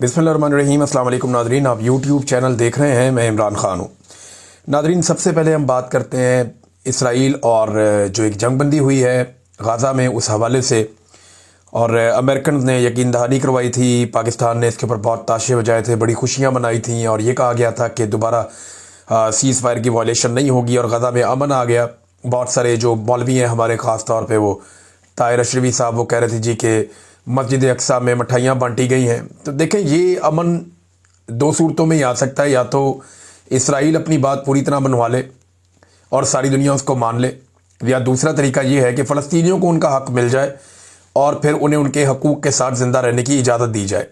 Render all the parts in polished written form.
बिस्मिल्लाहिर्रहमानिर्रहीम। अस्सलाम वालेकुम नादरीन, आप यूट्यूब चैनल देख रहे हैं। मैं इमरान ख़ान हूँ। नादरीन, सबसे पहले हम बात करते हैं इसराइल और जो एक जंगबंदी हुई है गाज़ा में उस हवाले से। और अमेरिकन ने यकीन दहानी करवाई थी, पाकिस्तान ने इसके ऊपर बहुत ताशे बजाए थे, बड़ी खुशियाँ मनाई थी और ये कहा गया था कि दोबारा सीज़ फायर की वायलेशन नहीं होगी और गाज़ा में अमन आ गया। बहुत सारे जो मौलवी हैं हमारे, ख़ास तौर पे वो ताहिर अशरफी साहब, वो कह रहे थे जी कि मस्जिद अक्सा में मिठाइयाँ बांटी गई हैं। तो देखें, ये अमन दो सूरतों में ही आ सकता है। या तो इसराइल अपनी बात पूरी तरह मनवा ले और सारी दुनिया उसको मान ले, या दूसरा तरीका ये है कि फ़लस्तीनियों को उनका हक़ मिल जाए और फिर उन्हें उनके हकूक़ के साथ ज़िंदा रहने की इजाज़त दी जाए।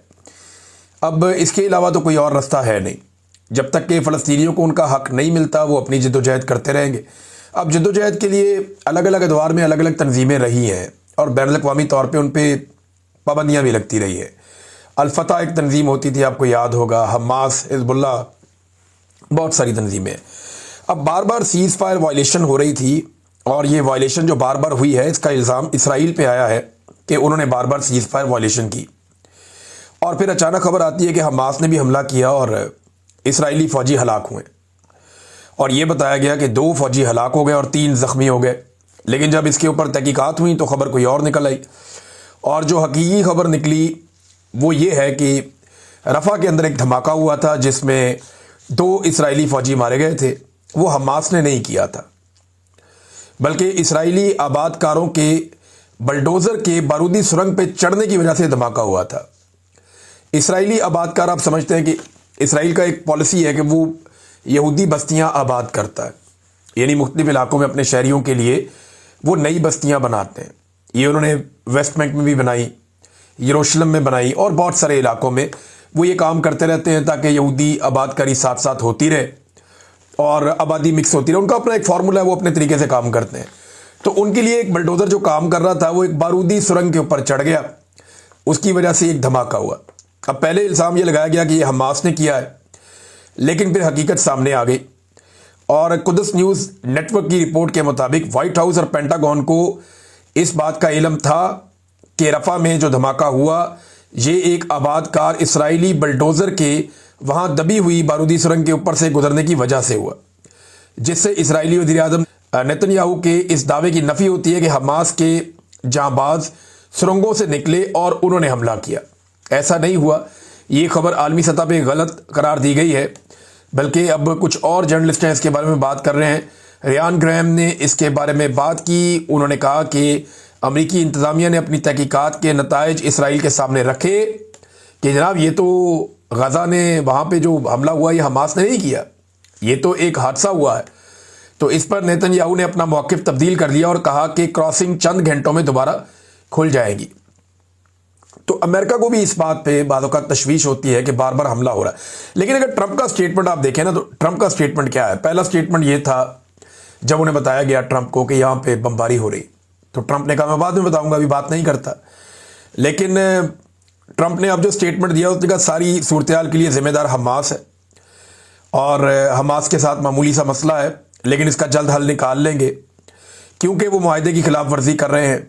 अब इसके अलावा तो कोई और रास्ता है नहीं। जब तक कि फ़लस्तीनियों को उनका हक़ नहीं मिलता, वो अपनी जद्दोजहद करते रहेंगे। अब जद्दोजहद के लिए अलग अलग अदवार में अलग अलग तंजीमें रही हैं और बैनुल अक़वामी तौर पर उन पर पाबंदियाँ भी लगती रही है। अल-फतह एक तंजीम होती थी, आपको याद होगा, हमास, हिज़्बुल्लाह, बहुत सारी तंजीमें। अब बार बार सीज़ फायर वायलेशन हो रही थी और ये वायलेशन जो बार बार हुई है, इसका इल्ज़ाम इसराइल पे आया है कि उन्होंने बार बार सीज़ फायर वायलेशन की। और फिर अचानक खबर आती है कि हमास ने भी हमला किया और इसराइली फ़ौजी हलाक हुए और ये बताया गया कि 2 फ़ौजी हलाक हो गए और 3 ज़ख्मी हो गए। लेकिन जब इसके ऊपर तहकीकात हुई तो खबर कोई और निकल आई और जो हकीकी खबर निकली वो ये है कि रफ़ा के अंदर एक धमाका हुआ था जिसमें 2 इसराइली फ़ौजी मारे गए थे। वो हमास ने नहीं किया था, बल्कि इसराइली आबादकारों के बलडोज़र के बारूदी सुरंग पे चढ़ने की वजह से धमाका हुआ था। इसराइली आबादकार, आप समझते हैं कि इसराइल का एक पॉलिसी है कि वो यहूदी बस्तियां आबाद करता है, यानी मुख्तलिफ इलाकों में अपने शहरियों के लिए वो नई बस्तियां बनाते हैं। ये उन्होंने वेस्ट बैंक में भी बनाई, यरूशलेम में बनाई और बहुत सारे इलाकों में वो ये काम करते रहते हैं ताकि यहूदी आबादकारी साथ साथ होती रहे और आबादी मिक्स होती रहे। उनका अपना एक फार्मूला है, वो अपने तरीके से काम करते हैं। तो उनके लिए एक बलडोज़र जो काम कर रहा था वो एक बारूदी सुरंग के ऊपर चढ़ गया, उसकी वजह से एक धमाका हुआ। अब पहले इल्ज़ाम ये लगाया गया कि ये हमास ने किया है, लेकिन फिर हकीकत सामने आ गई और कुदस न्यूज़ नेटवर्क की रिपोर्ट के मुताबिक व्हाइट हाउस और पेंटागन को इस बात का इल्म था कि रफ़ा में जो धमाका हुआ ये एक आबादकार इसराइली बलडोज़र के वहाँ दबी हुई बारूदी सुरंग के ऊपर से गुजरने की वजह से हुआ, जिससे इसराइली वज़ीर-ए-आज़म नेतन्याहू के इस दावे की नफ़ी होती है कि हमास के जांबाज सुरंगों से निकले और उन्होंने हमला किया। ऐसा नहीं हुआ। ये खबर आलमी सतह पे गलत करार दी गई है, बल्कि अब कुछ और जर्नलिस्ट हैं इसके बारे में बात कर रहे हैं। रियान ग्राहम ने इसके बारे में बात की। उन्होंने कहा कि अमरीकी इंतज़ामिया ने अपनी तहकीकात के नताइज इसराइल के सामने रखे कि जनाब ये तो गाज़ा ने वहाँ पे जो हमला हुआ ये हमास ने नहीं किया, ये तो एक हादसा हुआ है। तो इस पर नेतन्याहू ने अपना मौक़िफ़ तब्दील कर दिया और कहा कि क्रॉसिंग चंद घंटों में दोबारा खुल जाएगी। तो अमेरिका को भी इस बात पे बातों का तशवीश होती है कि बार बार हमला हो रहा है। लेकिन अगर ट्रंप का स्टेटमेंट आप देखें ना, तो ट्रंप का स्टेटमेंट क्या है? पहला स्टेटमेंट ये था जब उन्हें बताया गया ट्रंप को कि यहाँ पे बमबारी हो रही, तो ट्रंप ने कहा मैं बाद में बताऊंगा, अभी बात नहीं करता। लेकिन ट्रंप ने अब जो स्टेटमेंट दिया उसने कहा सारी सूरत हाल के लिए ज़िम्मेदार हमास है और हमास के साथ मामूली सा मसला है, लेकिन इसका जल्द हल निकाल लेंगे क्योंकि वो मुआहदे की खिलाफ वर्जी कर रहे हैं।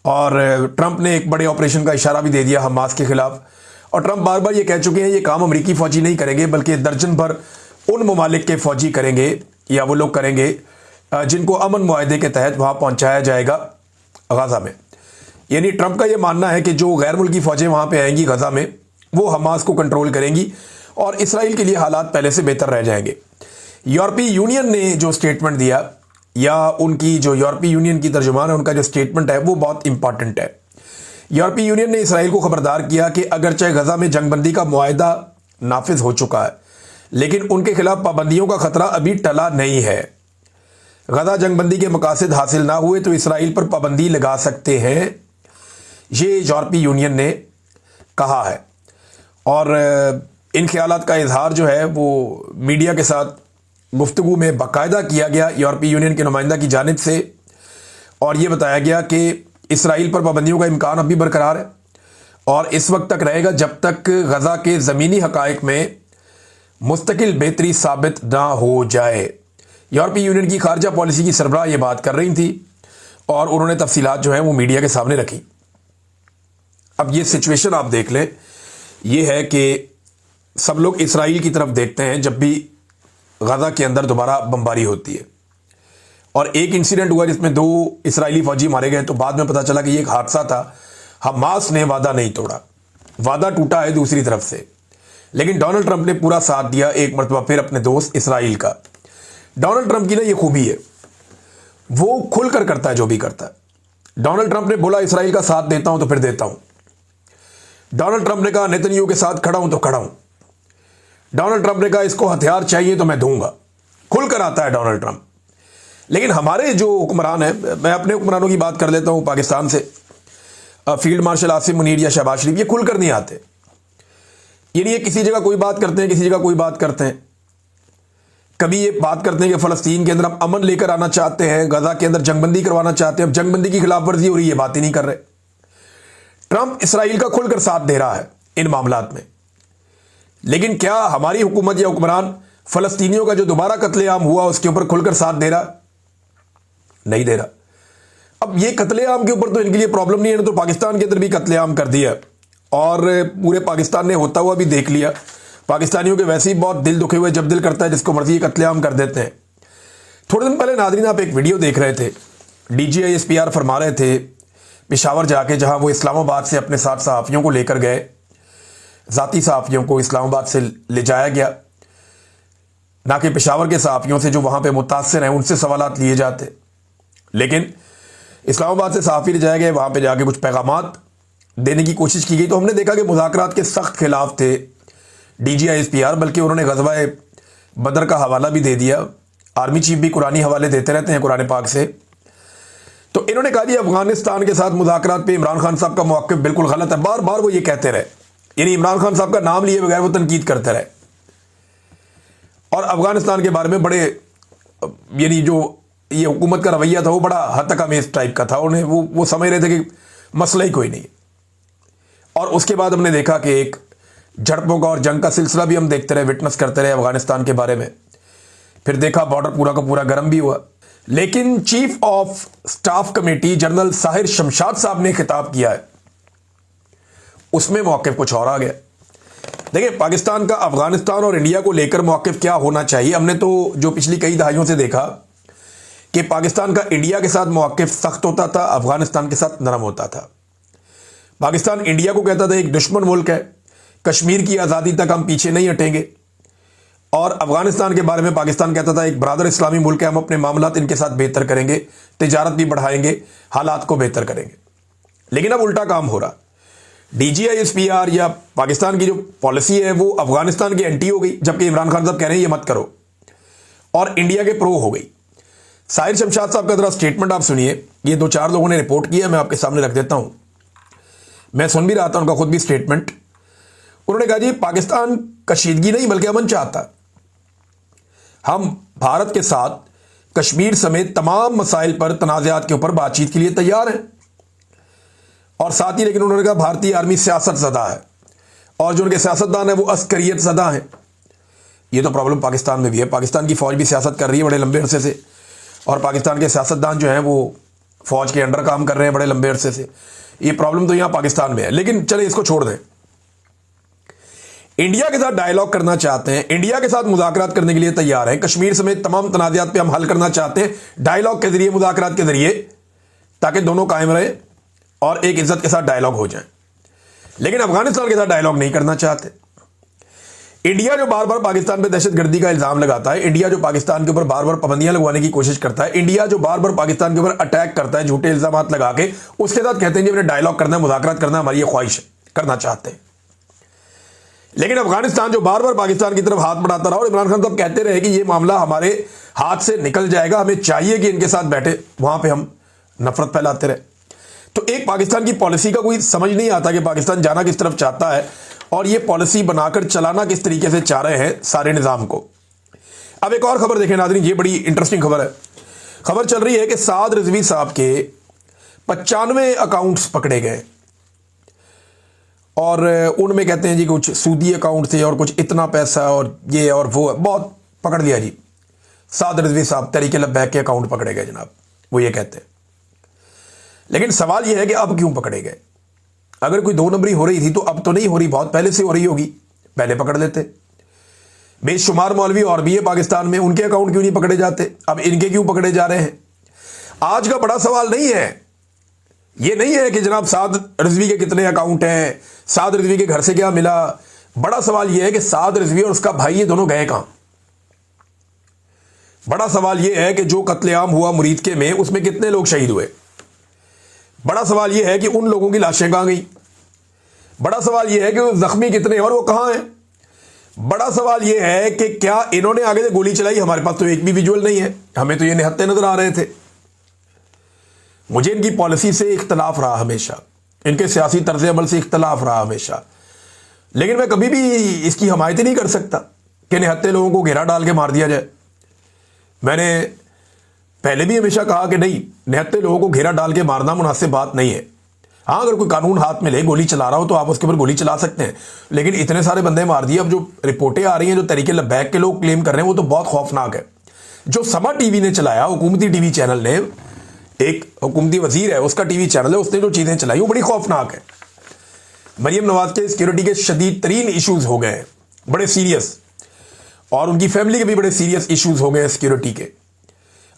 और ट्रंप ने एक बड़े ऑपरेशन का इशारा भी दे दिया हमास के खिलाफ। और ट्रंप बार बार ये कह चुके हैं ये काम अमरीकी फ़ौजी नहीं करेंगे, बल्कि दर्जन भर उन ममालिक के फ़ौजी करेंगे या वो लोग करेंगे जिनको अमन मुआहदे के तहत वहाँ पहुँचाया जाएगा गाज़ा में। यानी ट्रंप का ये मानना है कि जो गैर मुल्की फ़ौजें वहाँ पे आएंगी गाज़ा में, वो हमास को कंट्रोल करेंगी और इसराइल के लिए हालात पहले से बेहतर रह जाएंगे। यूरोपीय यूनियन ने जो स्टेटमेंट दिया, या उनकी जो यूरोपीय यूनियन की तर्जुमान है, उनका जो स्टेटमेंट है वो बहुत इंपॉर्टेंट है। यूरोपीय यूनियन ने इसराइल को खबरदार किया कि अगरचे गज़ा में जंगबंदी का मुआहदा नाफिज हो चुका है, लेकिन उनके खिलाफ पाबंदियों का खतरा अभी टला नहीं है। गज़ा जंगबंदी के मकासद हासिल ना हुए तो इसराइल पर पाबंदी लगा सकते हैं, ये यूरोपीय यूनियन ने कहा है। और इन ख्यालात का इजहार जो है वो मीडिया के साथ गुफ्तगू में बाकायदा किया गया यूरोपीय यूनियन के नुमाइंदा की जानिब से, और ये बताया गया कि इसराइल पर पाबंदियों का इम्कान अभी बरकरार है और इस वक्त तक रहेगा जब तक गज़ा के ज़मीनी हक़ाइक़ में मुस्तकिल बेहतरी साबित ना हो जाए। यूरोपीय यूनियन की खारजा पॉलिसी की सरबराह ये बात कर रही थी और उन्होंने तफसीलात जो हैं वो मीडिया के सामने रखी। अब ये सिचुएशन आप देख लें ये है कि सब लोग इसराइल की तरफ देखते हैं जब भी गाजा के अंदर दोबारा बमबारी होती है। और एक इंसिडेंट हुआ जिसमें 2 इसराइली फौजी मारे गए, तो बाद में पता चला कि ये एक हादसा था। हमास ने वादा नहीं तोड़ा, वादा टूटा है दूसरी तरफ से। लेकिन डोनाल्ड ट्रंप ने पूरा साथ दिया एक मरतबा फिर अपने दोस्त इसराइल का। डोनाल्ड ट्रंप की ना ये खूबी है, वो खुलकर करता है जो भी करता है। डोनाल्ड ट्रंप ने बोला इसराइल का साथ देता हूं तो फिर देता हूं। डोनाल्ड ट्रंप ने कहा नेतन्याहू के साथ खड़ा हूं तो खड़ा हूं। डोनाल्ड ट्रंप ने कहा इसको हथियार चाहिए तो मैं दूंगा। खुलकर आता है डोनाल्ड ट्रंप। लेकिन हमारे जो हुक्मरान हैं, मैं अपने हुक्मरानों की बात कर लेता हूं पाकिस्तान से, फील्ड मार्शल आसिम मुनीर या शहबाज शरीफ, ये खुलकर नहीं आते। ये नहीं है किसी जगह कोई बात करते हैं, किसी जगह कोई बात करते हैं। कभी ये बात करते हैं कि फलस्तीन के अंदर हम अमन लेकर आना चाहते हैं, गजा के अंदर जंगबंदी करवाना चाहते हैं, अब जंगबंदी की खिलाफवर्जी हो रही है, ये बात ही नहीं कर रहे। ट्रंप इसराइल का खुलकर साथ दे रहा है इन मामलात में। लेकिन क्या हमारी हुकूमत या हुक्मरान फलस्तीनियों का जो दोबारा कत्लेआम हुआ उसके ऊपर खुलकर साथ दे रहा? नहीं दे रहा। अब ये कत्लेआम के ऊपर तो इनके लिए प्रॉब्लम नहीं है, तो पाकिस्तान के अंदर भी कत्लेआम कर दिया और पूरे पाकिस्तान ने होता हुआ भी देख लिया। पाकिस्तानियों के वैसे ही बहुत दिल दुखे हुए, जब दिल करता है जिसको मर्जी कत्लेआम कर देते हैं। थोड़े दिन पहले नाज़रीन आप एक वीडियो देख रहे थे, DGI-SPR फरमा रहे थे पेशावर जाके, जहां वो इस्लामाबाद से अपने साथ सहाफ़ियों को लेकर गए, ज़ाती सहाफ़ियों को इस्लामाबाद से ले जाया गया, ना कि पेशावर के सहाफ़ियों से जो वहां पे मुतासिर हैं उनसे सवालात लिए जाते। लेकिन इस्लामाबाद से सहाफ़ी ले जाए गए, वहां पे जाके कुछ पैगामात देने की कोशिश की गई, तो हमने देखा कि मुज़ाकरात के सख्त खिलाफ थे DGI-SPR, बल्कि उन्होंने ग़ज़वा बदर का हवाला भी दे दिया। आर्मी चीफ भी कुरानी हवाले देते रहते हैं कुरान पाक से। तो इन्होंने कहा जी अफगानिस्तान के साथ मुज़ाकरात पे इमरान खान साहब का मौक़िफ़ बिल्कुल गलत है। बार बार वो ये कहते रहे, यानी इमरान खान साहब का नाम लिए बगैर वो तनकीद करते रहे और अफगानिस्तान के बारे में बड़े, यानी जो ये हुकूमत का रवैया था वो बड़ा हद तक अमेज टाइप का था। उन्हें वो समझ रहे थे कि मसला ही कोई नहीं। और उसके बाद हमने देखा कि एक झड़पों का और जंग का सिलसिला भी हम देखते रहे, विटनेस करते रहे अफगानिस्तान के बारे में। फिर देखा बॉर्डर पूरा का पूरा गर्म भी हुआ। लेकिन chief of staff committee general Sahir Shamshad साहब ने खिताब किया है, उसमें मौक़िफ़ कुछ और आ गया। देखिए पाकिस्तान का अफगानिस्तान और इंडिया को लेकर मौक़िफ़ क्या होना चाहिए, हमने तो जो पिछली कई दहाइयों से देखा कि पाकिस्तान का इंडिया के साथ मौक़िफ़ सख्त होता था, अफगानिस्तान के साथ नरम होता था। पाकिस्तान इंडिया को कहता था एक दुश्मन मुल्क है, कश्मीर की आज़ादी तक हम पीछे नहीं हटेंगे, और अफगानिस्तान के बारे में पाकिस्तान कहता था एक बरादर इस्लामी मुल्क है, हम अपने मामलात इनके साथ बेहतर करेंगे, तिजारत भी बढ़ाएंगे, हालात को बेहतर करेंगे। लेकिन अब उल्टा काम हो रहा। DGI-SPR या पाकिस्तान की जो पॉलिसी है वो अफगानिस्तान की एंटी हो गई, जबकि इमरान खान साहब कह रहे हैं ये मत करो, और इंडिया के प्रो हो गई। साहिर शमशाद साहब का जरा स्टेटमेंट आप सुनिए, ये 2-4 लोगों ने रिपोर्ट किया, मैं आपके सामने रख देता हूं। मैं सुन भी रहा था उनका खुद भी स्टेटमेंट। उन्होंने कहा जी पाकिस्तान कशीदगी नहीं बल्कि अमन चाहता। हम भारत के साथ कश्मीर समेत तमाम मसाइल पर तनाज़ात के ऊपर बातचीत के लिए तैयार हैं। और साथ ही लेकिन उन्होंने कहा भारतीय आर्मी सियासत ज़दा है और जो उनके सियासतदान है वो अस्करियत ज़दा है। ये तो प्रॉब्लम पाकिस्तान में भी है। पाकिस्तान की फ़ौज भी सियासत कर रही है बड़े लंबे अरसे से, और पाकिस्तान के सियासतदान जो हैं वो फ़ौज के अंडर काम कर रहे हैं बड़े लंबे अरसे से। ये प्रॉब्लम तो यहाँ पाकिस्तान में है। लेकिन चले इसको छोड़ दें, इंडिया के साथ डायलॉग करना चाहते हैं, इंडिया के साथ मुज़ाकरात करने के लिए तैयार हैं, कश्मीर समेत तमाम तनाज़ात पे हम हल करना चाहते हैं डायलॉग के जरिए, मुज़ाकरात के जरिए, ताकि दोनों कायम रहे और एक इज्जत के साथ डायलॉग हो जाए। लेकिन अफगानिस्तान के साथ डायलॉग नहीं करना चाहते। इंडिया जो बार बार पाकिस्तान पे दहशतगर्दी का इल्जाम लगाता है, इंडिया जो पाकिस्तान के ऊपर बार बार पाबंदियां लगवाने की कोशिश करता है, इंडिया जो बार बार पाकिस्तान के ऊपर अटैक करता है झूठे इल्जाम लगा के, उसके साथ कहते हैं जी हमने डायलॉग करना है, मुज़ाकरात करना है, हमारी ये ख्वाहिश है, करना चाहते हैं। लेकिन अफगानिस्तान जो बार बार पाकिस्तान की तरफ हाथ बढ़ाता रहा और इमरान खान साहब कहते रहे कि ये मामला हमारे हाथ से निकल जाएगा, हमें चाहिए कि इनके साथ बैठे, वहां पे हम नफरत फैलाते रहे। तो एक पाकिस्तान की पॉलिसी का कोई समझ नहीं आता कि पाकिस्तान जाना किस तरफ चाहता है और ये पॉलिसी बनाकर चलाना किस तरीके से चाह रहे हैं सारे निज़ाम को। अब एक और खबर देखें नाज़रीन, ये बड़ी इंटरेस्टिंग खबर है। खबर चल रही है कि साद रिजवी साहब के 95 अकाउंट्स पकड़े गए और उनमें कहते हैं जी कुछ सूदी अकाउंट थे और कुछ इतना पैसा और ये और वो, बहुत पकड़ लिया जी। साद रिजवी साहब तहरीक लब्बैक के अकाउंट पकड़े गए जनाब, वो ये कहते हैं। लेकिन सवाल यह है कि अब क्यों पकड़े गए? अगर कोई 2 नंबरी हो रही थी तो अब तो नहीं हो रही, बहुत पहले से हो रही होगी, पहले पकड़ लेते। बेशुमार मौलवी और भी है पाकिस्तान में, उनके अकाउंट क्यों नहीं पकड़े जाते, अब इनके क्यों पकड़े जा रहे हैं। आज का बड़ा सवाल नहीं है, ये नहीं है कि जनाब साद रिजवी के कितने अकाउंट हैं, साद रिजवी के घर से क्या मिला। बड़ा सवाल यह है कि साद रिजवी और उसका भाई ये दोनों गए कहां। बड़ा सवाल यह है कि जो कत्लेआम हुआ मुरीदके में उसमें कितने लोग शहीद हुए। बड़ा सवाल यह है कि उन लोगों की लाशें कहां गई। बड़ा सवाल यह है कि जख्मी कितने और वो कहां हैं। बड़ा सवाल यह है कि क्या इन्होंने आगे से गोली चलाई। हमारे पास तो एक भी विजुअल नहीं है, हमें तो ये निहत्ते नजर आ रहे थे। मुझे इनकी पॉलिसी से इख्तलाफ रहा हमेशा, इनके सियासी तर्ज अमल से इख्तलाफ रहा हमेशा, लेकिन मैं कभी भी इसकी हमायत नहीं कर सकता कि निहत्ते लोगों को घेरा डाल के मार दिया जाए। मैंने पहले भी हमेशा कहा कि नहीं, निहत्ते लोगों को घेरा डाल के मारना मुनासिब बात नहीं है। हाँ, अगर कोई कानून हाथ में ले, गोली चला रहा हो तो आप उसके ऊपर गोली चला सकते हैं, लेकिन इतने सारे बंदे मार दिए। अब जो रिपोर्टें आ रही हैं, जो तरीके लब्बैक के लोग क्लेम कर रहे हैं, वो तो बहुत खौफनाक है। जो समा टीवी ने चलाया, हुकूमती टीवी चैनल ने, एक हुकूमती वजीर है उसका टीवी चैनल है, उसने जो चीजें चलाई वो बड़ी खौफनाक है। मरियम नवाज के सिक्योरिटी के शदीद तरीन इशूज हो गए हैं, बड़े सीरियस, और उनकी फैमिली के भी बड़े सीरियस इशूज हो गए हैं सिक्योरिटी के।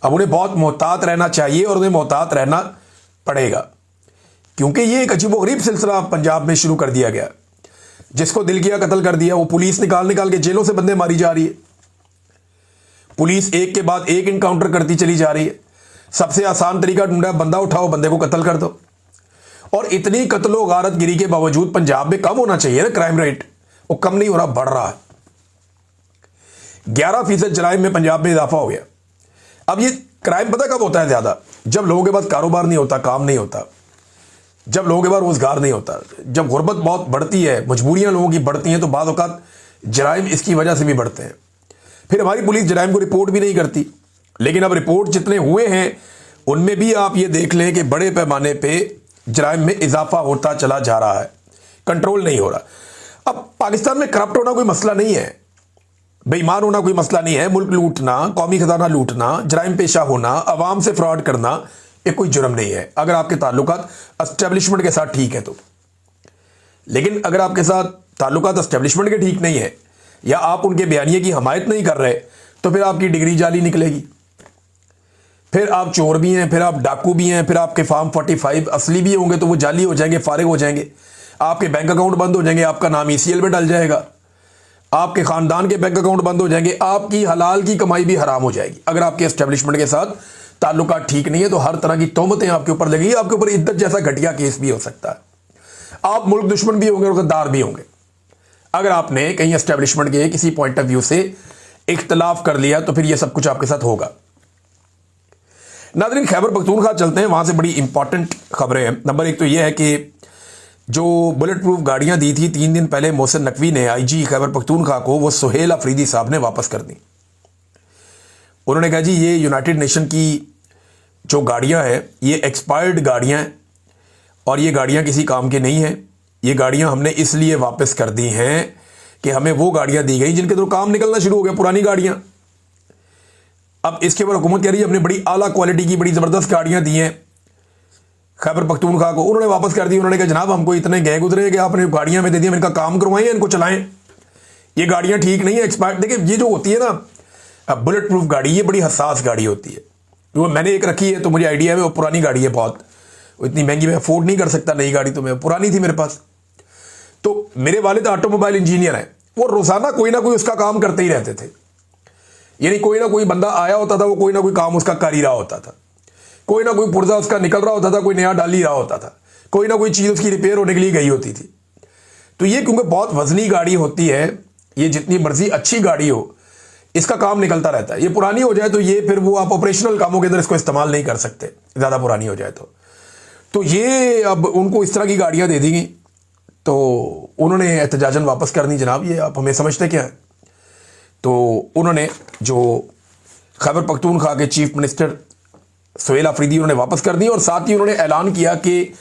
अब उन्हें बहुत मोहतात रहना चाहिए और उन्हें मोहतात रहना पड़ेगा, क्योंकि ये एक अजीबोगरीब सिलसिला पंजाब में शुरू कर दिया गया। जिसको दिल किया कत्ल कर दिया, वो पुलिस निकाल निकाल के जेलों से बंदे मारी जा रही है। पुलिस एक के बाद एक इनकाउंटर करती चली जा रही है। सबसे आसान तरीका ढूंढा, बंदा उठाओ, बंदे को कत्ल कर दो। और इतनी कत्लो गारत गिरी के बावजूद पंजाब में कम होना चाहिए ना क्राइम रेट, वो कम नहीं हो रहा, बढ़ रहा है। 11% जराइम में पंजाब में इजाफा हो गया। अब ये क्राइम पता कब होता है ज्यादा? जब लोगों के पास कारोबार नहीं होता, काम नहीं होता, जब लोगों के पास रोजगार नहीं होता, जब गुर्बत बहुत बढ़ती है, मजबूरियां लोगों की बढ़ती हैं, तो बाज़ औक़ात जराइम इसकी वजह से भी बढ़ते हैं। फिर हमारी पुलिस जराइम को रिपोर्ट भी नहीं करती। लेकिन अब रिपोर्ट जितने हुए हैं उनमें भी आप ये देख लें कि बड़े पैमाने पे जराइम में इजाफा होता चला जा रहा है, कंट्रोल नहीं हो रहा। अब पाकिस्तान में करप्ट होना कोई मसला नहीं है, बेईमान होना कोई मसला नहीं है। मुल्क लूटना, कौमी खजाना लूटना, जराइम पेशा होना, अवाम से फ्रॉड करना, ये कोई जुर्म नहीं है अगर आपके ताल्लुकात एस्टेब्लिशमेंट के साथ ठीक है तो। लेकिन अगर आपके साथ ताल्लुकात एस्टेब्लिशमेंट के ठीक नहीं है, या आप उनके बयानिए की हमायत नहीं कर रहे, तो फिर आपकी डिग्री जाली निकलेगी, फिर आप चोर भी हैं, फिर आप डाकू भी हैं, फिर आपके फार्म 45 असली भी होंगे तो वो जाली हो जाएंगे, फारिग हो जाएंगे, आपके बैंक अकाउंट बंद हो जाएंगे, आपका नाम ECL में डल जाएगा, आपके खानदान के बैंक अकाउंट बंद हो जाएंगे, आपकी हलाल की कमाई भी हराम हो जाएगी। अगर आपके एस्टेब्लिशमेंट के साथ ताल्लुकात ठीक नहीं है तो हर तरह की तोहमतें आपके ऊपर लगेगी, आपके ऊपर इद्दत जैसा घटिया केस भी हो सकता है, आप मुल्क दुश्मन भी होंगे और गद्दार भी होंगे। अगर आपने कहीं एस्टेब्लिशमेंट के किसी पॉइंट ऑफ व्यू से इख्तलाफ कर लिया तो फिर यह सब कुछ आपके साथ होगा। नाज़रीन, खैबर पख्तूनख्वा चलते हैं, वहां से बड़ी इंपॉर्टेंट खबरें हैं। नंबर 1 तो यह है कि जो बुलेट प्रूफ गाड़ियां दी थी 3 दिन पहले मोहसिन नकवी ने IG खैबर पख्तूनख्वा को, वो सुहेल अफरीदी साहब ने वापस कर दी। उन्होंने कहा जी ये यूनाइटेड नेशन की जो गाड़ियां हैं ये एक्सपायर्ड गाड़ियां हैं और ये गाड़ियां किसी काम की नहीं हैं। ये गाड़ियां हमने इसलिए वापस कर दी हैं कि हमें वो गाड़ियां दी गई जिनके तो काम निकलना शुरू हो गया, पुरानी गाड़ियां। अब इसके ऊपर हुकूमत कह रही है हमने बड़ी आला क्वालिटी की बड़ी ज़बरदस्त गाड़ियां दी हैं खैबर पख्तूनख्वा को, उन्होंने वापस कर दी। उन्होंने कहा जनाब हमको इतने गए गुजरे कि आपने गाड़ियां में दे दी, इनका काम करवाएं, इनको चलाएं, ये गाड़ियां ठीक नहीं है, एक्सपायर्ड। देखिए ये जो होती है ना अब बुलेट प्रूफ गाड़ी, ये बड़ी हसास गाड़ी होती है। वो मैंने एक रखी है तो मुझे आइडिया है, वो पुरानी गाड़ी है बहुत, इतनी महंगी मैं अफोर्ड नहीं कर सकता नई गाड़ी, तो मैं पुरानी थी मेरे पास। तो मेरे वालिद ऑटोमोबाइल इंजीनियर हैं, वो रोजाना कोई ना कोई उसका काम करते ही रहते थे। यानी कोई ना कोई बंदा आया होता था, वो कोई ना कोई काम उसका कर ही रहा होता था, कोई ना कोई पुर्जा उसका निकल रहा होता था, कोई नया डाल ही रहा होता था, कोई ना कोई चीज़ उसकी रिपेयर होने के लिए गई होती थी। तो ये क्योंकि बहुत वजनी गाड़ी होती है, ये जितनी मर्जी अच्छी गाड़ी हो इसका काम निकलता रहता है। ये पुरानी हो जाए तो ये फिर वो आप ऑपरेशनल कामों के अंदर इसको इस्तेमाल नहीं कर सकते, ज़्यादा पुरानी हो जाए तो ये अब उनको इस तरह की गाड़ियाँ दे दी गई, तो उन्होंने एहतजाजन वापस कर दी। जनाब ये आप हमें समझते क्या है? तो उन्होंने जो खैबर पख्तूनख्वा के चीफ मिनिस्टर सुहेल अफरीदी उन्होंने वापस कर दी, और साथ ही उन्होंने ऐलान किया कि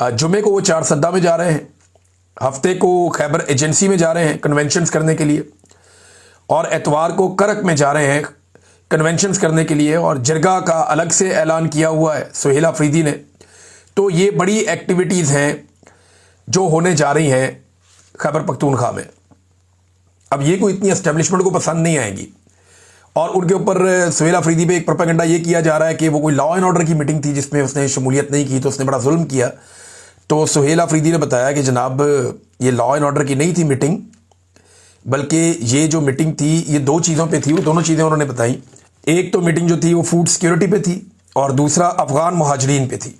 जुमे को वो 4 सद्दा में जा रहे हैं, हफ्ते को खैबर एजेंसी में जा रहे हैं कन्वेंशंस करने के लिए, और एतवार को करक में जा रहे हैं कन्वेंशंस करने के लिए, और जरगा का अलग से ऐलान किया हुआ है सुहेल अफरीदी ने। तो ये बड़ी एक्टिविटीज़ हैं जो होने जा रही हैं खैबर पख्तूनख्वा में, अब ये कोई इतनी एस्टेब्लिशमेंट को पसंद नहीं आएगी। और उनके ऊपर सुहेल अफरीदी पे एक प्रोपेगेंडा ये किया जा रहा है कि वो कोई लॉ एंड ऑर्डर की मीटिंग थी जिसमें उसने शमूलियत नहीं की तो उसने बड़ा जुल्म किया। तो सुहेल अफरीदी ने बताया कि जनाब ये लॉ एंड ऑर्डर की नहीं थी मीटिंग, बल्कि ये जो मीटिंग थी ये दो चीज़ों पे थी, वो दोनों चीज़ें उन्होंने बताई। एक तो मीटिंग जो थी वो फूड सिक्योरिटी पे थी और दूसरा अफगान मुहाजिरीन पे थी।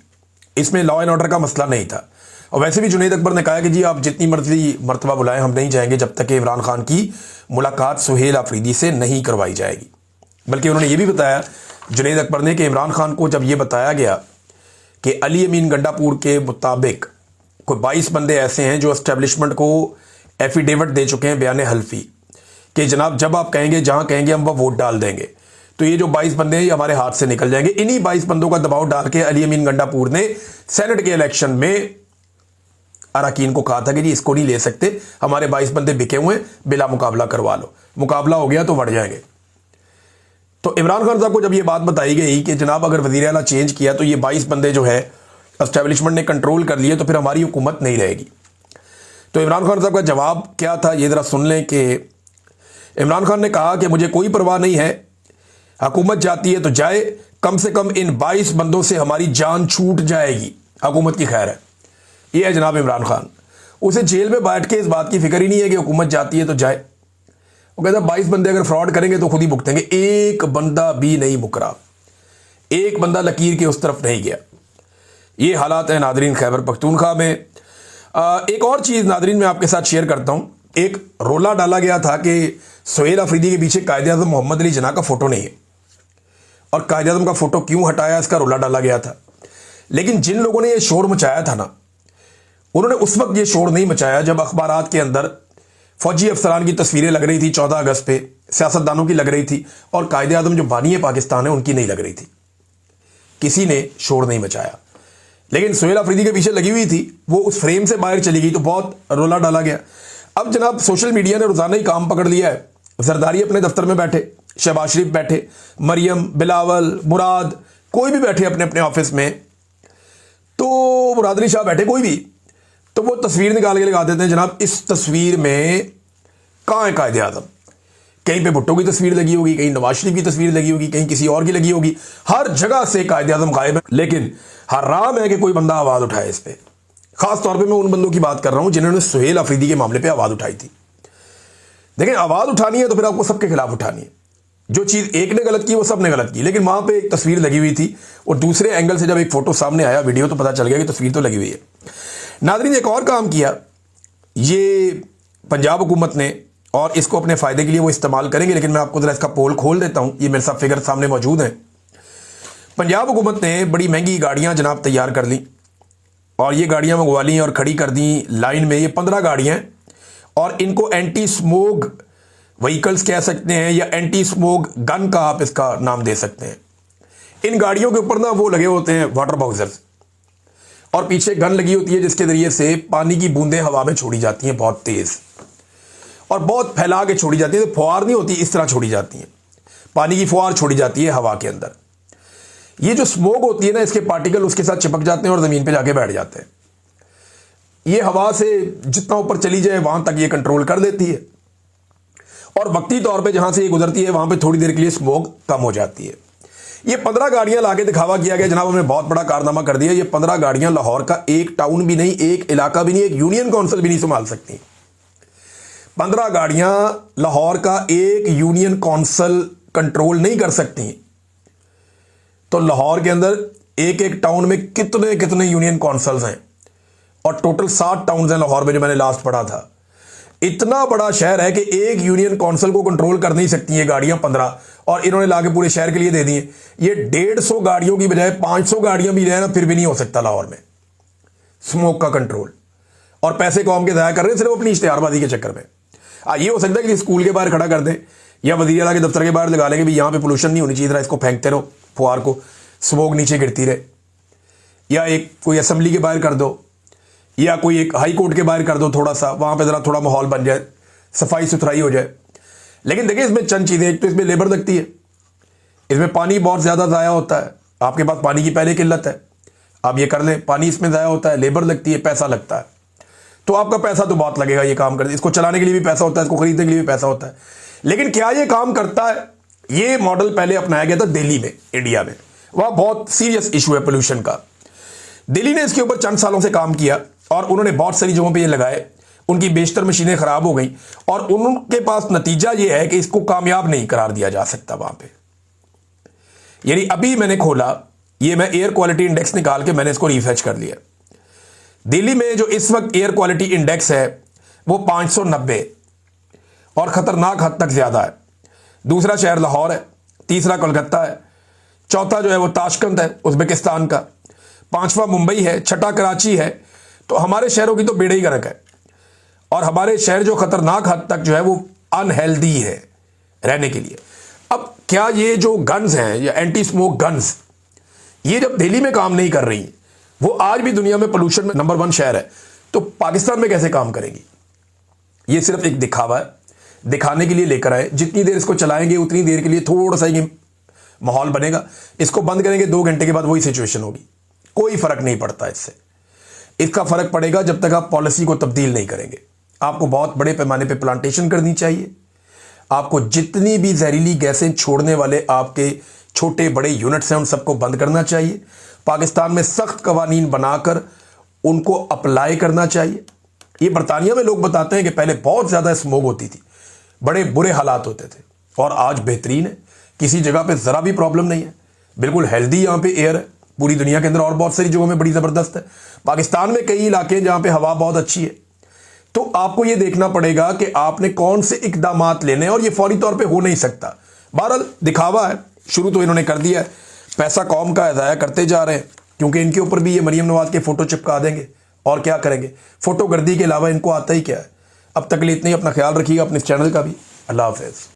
इसमें लॉ एंड ऑर्डर का मसला नहीं था। और वैसे भी जुनैद अकबर ने कहा कि जी आप जितनी मर्जी मरतबा बुलाएं हम नहीं जाएंगे जब तक कि इमरान खान की मुलाकात सुहेल अफरीदी से नहीं करवाई जाएगी। बल्कि उन्होंने ये भी बताया जुनैद अकबर ने कि इमरान खान को जब ये बताया गया कि अली अमीन गंडापुर के मुताबिक कोई 22 बंदे ऐसे हैं जो एस्टेब्लिशमेंट को एफिडेविट दे चुके हैं बयान हल्फी कि जनाब जब आप कहेंगे जहां कहेंगे हम वोट डाल देंगे, तो ये जो 22 बंदे हैं ये हमारे हाथ से निकल जाएंगे। इन्हीं 22 बंदों का दबाव डाल के अली अमीन गंडापुर ने सेनेट के इलेक्शन में अरकान को कहा था कि जी इसको नहीं ले सकते, हमारे 22 बंदे बिके हुए हैं, बिला मुकाबला करवा लो। मुकाबला हो गया तो बढ़ जाएंगे। तो इमरान खान साहब को जब ये बात बताई गई कि जनाब अगर वज़ीर आला चेंज किया तो ये 22 बंदे जो है एस्टेब्लिशमेंट ने कंट्रोल कर लिए तो फिर हमारी हुकूमत नहीं रहेगी। तो इमरान खान साहब का जवाब क्या था ये ज़रा सुन लें कि इमरान खान ने कहा कि मुझे कोई परवाह नहीं है, हुकूमत जाती है तो जाए, कम से कम इन 22 बंदों से हमारी जान छूट जाएगी, हुकूमत की खैर है। ये है जनाब इमरान खान। उसे जेल में बैठ के इस बात की फिक्र ही नहीं है कि हुकूमत जाती है तो जाए। वो कहता 22 बंदे अगर फ्रॉड करेंगे तो खुद ही भुगतेंगे। एक बंदा भी नहीं मुकरा, एक बंदा लकीर के उस तरफ नहीं गया। ये हालात है नादरीन खैबर पख्तूनख्वा में। एक और चीज़ नादरीन मैं आपके साथ शेयर करता हूँ। एक रोला डाला गया था कि सुहेल अफरीदी के पीछे कायद-ए-आज़म मोहम्मद अली जिन्ना का फोटो नहीं है और कायद-ए-आज़म का फोटो क्यों हटाया इसका रोला डाला गया था। लेकिन जिन लोगों ने ये शोर मचाया था ना, उन्होंने उस वक्त ये शोर नहीं मचाया जब अखबारात के अंदर फौजी अफसरान की तस्वीरें लग रही थी 14 अगस्त पे, सियासतदानों की लग रही थी और कायद-ए-आज़म जो बानी पाकिस्तान है उनकी नहीं लग रही थी। किसी ने शोर नहीं मचाया। लेकिन सुहेल अफरीदी के पीछे लगी हुई थी, वो उस फ्रेम से बाहर चली गई तो बहुत रोला डाला गया। अब जनाब सोशल मीडिया ने रोजाना ही काम पकड़ लिया है। जरदारी अपने दफ्तर में बैठे, शहबाज शरीफ बैठे, मरियम, बिलावल, मुराद, कोई भी बैठे अपने अपने ऑफिस में, तो मुराद अली शाह बैठे कोई भी, तो वो तस्वीर निकाल के लगा देते हैं जनाब इस तस्वीर में कहाँ है कायद-ए-आज़म। कहीं पे भुट्टो की तस्वीर लगी होगी, कहीं नवाज शरीफ की तस्वीर लगी होगी, कहीं किसी और की लगी होगी, हर जगह से कायद-ए-आज़म गायब है। लेकिन हराम है कि कोई बंदा आवाज उठाए इस पे। खास तौर पे मैं उन बंदों की बात कर रहा हूं जिन्होंने सुहेल अफरीदी के मामले पे आवाज उठाई थी। देखिए आवाज उठानी है तो फिर आपको सबके खिलाफ उठानी है। जो चीज एक ने गलत की वो सब ने गलत की। लेकिन वहां पे एक तस्वीर लगी हुई थी और दूसरे एंगल से जब एक फोटो सामने आया, वीडियो, तो पता चल गया कि तस्वीर तो लगी हुई है। नाज़रीन एक और काम किया ये पंजाब हुकूमत ने और इसको अपने फायदे के लिए वो इस्तेमाल करेंगे, लेकिन मैं आपको जरा इसका पोल खोल देता हूं। ये मेरे साथ फिगर सामने मौजूद है। पंजाब हुकूमत ने बड़ी महंगी गाड़ियां जनाब तैयार कर ली और ये गाड़ियां मंगवा ली और खड़ी कर दी लाइन में। ये 15 गाड़ियां हैं और इनको एंटी स्मोक व्हीकल्स कह सकते हैं या एंटी स्मोक गन का आप इसका नाम दे सकते हैं। इन गाड़ियों के ऊपर ना वो लगे होते हैं वाटर बाउजर्स और पीछे गन लगी होती है जिसके जरिए से पानी की बूंदें हवा में छोड़ी जाती हैं बहुत तेज और बहुत फैला के छोड़ी जाती है। तो फुहार नहीं होती, इस तरह छोड़ी जाती है, पानी की फुहार छोड़ी जाती है हवा के अंदर। ये जो स्मोक होती है ना, इसके पार्टिकल उसके साथ चिपक जाते हैं और जमीन पे जाके बैठ जाते हैं। ये हवा से जितना ऊपर चली जाए वहां तक ये कंट्रोल कर देती है और वक्ती तौर पे जहां से ये गुजरती है वहां पे थोड़ी देर के लिए स्मोक कम हो जाती है। ये 15 गाड़ियां लाके दिखावा किया गया जनाब, हमने बहुत बड़ा कारनामा कर दिया। ये 15 गाड़ियां लाहौर का एक टाउन भी नहीं, एक इलाका भी नहीं, एक यूनियन काउंसिल भी नहीं संभाल सकती। 15 गाड़ियां लाहौर का एक यूनियन काउंसिल कंट्रोल नहीं कर सकती। तो लाहौर के अंदर एक एक टाउन में कितने कितने यूनियन काउंसिल्स हैं और टोटल 7 टाउन्स हैं लाहौर में जो मैंने लास्ट पढ़ा था। इतना बड़ा शहर है कि एक यूनियन काउंसिल को कंट्रोल कर नहीं सकती ये गाड़ियां 15, और इन्होंने लाके पूरे शहर के लिए दे दी हैं। ये 150 गाड़ियों की बजाय 500 गाड़ियां भी रहे ना फिर भी नहीं हो सकता लाहौर में स्मोक का कंट्रोल। और पैसे कौम के ज़ाया कर रहे हैं सिर्फ अपनी इश्तिहारबाजी के चक्कर में। ये हो सकता है कि स्कूल के बाहर खड़ा कर दें या वज़ीर आला के दफ्तर के बाहर लगा लेंगे भी यहाँ पे पोल्यूशन नहीं होनी चाहिए, इसको फेंकते रहो फुहार को, स्मोक नीचे गिरती रहे। या एक कोई असेंबली के बाहर कर दो या कोई एक हाई कोर्ट के बाहर कर दो, थोड़ा सा वहां पे जरा थोड़ा माहौल बन जाए, सफाई सुथराई हो जाए। लेकिन देखिए इसमें चंद चीजें, एक तो इसमें लेबर लगती है, इसमें पानी बहुत ज्यादा ज़ाया होता है। आपके पास पानी की पहले किल्लत है, आप ये कर लें, पानी इसमें ज़ाया होता है, लेबर लगती है, पैसा लगता है। तो आपका पैसा तो बहुत लगेगा ये काम करने, इसको चलाने के लिए भी पैसा होता है, इसको खरीदने के लिए भी पैसा होता है। लेकिन क्या ये काम करता है? ये मॉडल पहले अपनाया गया था दिल्ली में, इंडिया में। वहां बहुत सीरियस इशू है पोल्यूशन का। दिल्ली ने इसके ऊपर चंद सालों से काम किया और उन्होंने बहुत सारी जगहों पे ये लगाए। उनकी बेशतर मशीनें खराब हो गई और उनके पास नतीजा ये है कि इसको कामयाब नहीं करार दिया जा सकता वहां पे। यानी अभी मैंने खोला, ये मैं एयर क्वालिटी इंडेक्स निकाल के मैंने इसको रिसर्च कर लिया। दिल्ली में जो इस वक्त एयर क्वालिटी इंडेक्स है वो 590 और खतरनाक हद तक ज्यादा है। दूसरा शहर लाहौर है, तीसरा कोलकाता है, चौथा जो है वो ताशकंद है उज्बेकिस्तान का, पांचवा मुंबई है, छठा कराची है। तो हमारे शहरों की तो बेड़े ही गर्क है और हमारे शहर जो खतरनाक हद तक जो है वो अनहेल्दी है रहने के लिए। अब क्या ये जो गन्स हैं या एंटी स्मोक गन्स, ये जब दिल्ली में काम नहीं कर रही, वो आज भी दुनिया में पोल्यूशन में नंबर 1 शहर है, तो पाकिस्तान में कैसे काम करेंगी? ये सिर्फ एक दिखावा है, दिखाने के लिए लेकर आए। जितनी देर इसको चलाएंगे उतनी देर के लिए थोड़ा सा ये माहौल बनेगा। इसको बंद करेंगे 2 घंटे के बाद वही सिचुएशन होगी। कोई फर्क नहीं पड़ता इससे। इसका फर्क पड़ेगा जब तक आप पॉलिसी को तब्दील नहीं करेंगे। आपको बहुत बड़े पैमाने पे प्लांटेशन करनी चाहिए। आपको जितनी भी जहरीली गैसें छोड़ने वाले आपके छोटे बड़े यूनिट्स हैं उन सबको बंद करना चाहिए। पाकिस्तान में सख्त कवानीन बनाकर उनको अप्लाई करना चाहिए। ये बरतानिया में लोग बताते हैं कि पहले बहुत ज्यादा स्मोक होती थी, बड़े बुरे हालात होते थे, और आज बेहतरीन है। किसी जगह पे जरा भी प्रॉब्लम नहीं है, बिल्कुल हेल्दी यहाँ पे एयर है। पूरी दुनिया के अंदर और बहुत सारी जगहों में बड़ी जबरदस्त है। पाकिस्तान में कई इलाके हैं जहां पे हवा बहुत अच्छी है। तो आपको यह देखना पड़ेगा कि आपने कौन से इकदामात लेने हैं और ये फौरी तौर पे हो नहीं सकता। बहरहाल दिखावा है, शुरू तो इन्होंने कर दिया है, पैसा कौम का ज़ाया करते जा रहे हैं, क्योंकि इनके ऊपर भी ये मरियम नवाज के फोटो चिपका देंगे और क्या करेंगे। फोटो गर्दी के अलावा इनको आता ही क्या है। अब तक के लिए इतना ही। अपना ख्याल रखिएगा, अपने चैनल का भी। अल्लाह हाफिज़।